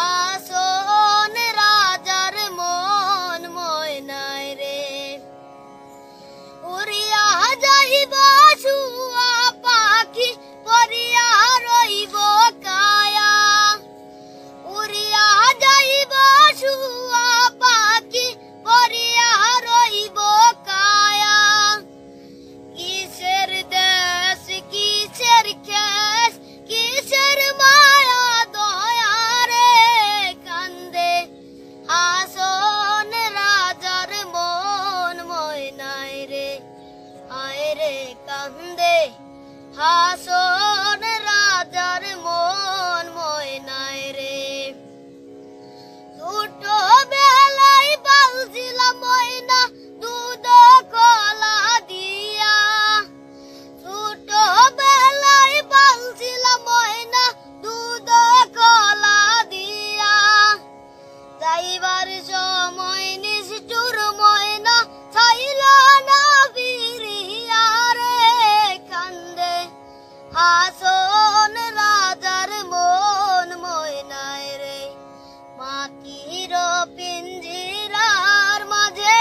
আসন রাজার মন ময়নায় রে উড়িয়া যাইব শুয়া পাখি পরিয়া রইব কায়া উড়িয়া যাইব শুয়া পাখি পরিয়া রইব কায়া কিসের দেশ কিসের খেস কিসের মায়া দয়া রে কান্দে আসন রাজার মন ময়নায় রে আয় রে কান্দে আসন রাজার মন ময়নায় রে ছোট বেলায় পালছিলাম ময়না দুধ কলা দিয়া ছোট বেলায় পালছিলাম ময়না দুধ কলা দিয়া যাইবার সময় নিষ্ঠুর ময়না ছাইল না ফিরিয়া রে কান্দে আসন রাজার মন ময়নায় রে মাটির পিঞ্জিরার মাঝে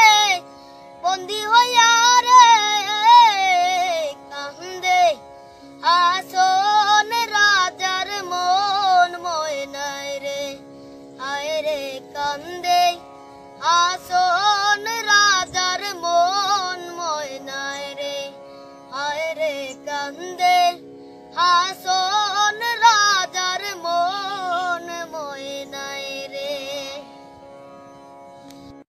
বন্দী হইয়া রে কান্দে আসন রাজার মন ময়নায় রে আয় রে কান্দে আসন রাজার মন ময়নায় রে আয় রে কান্দে আসন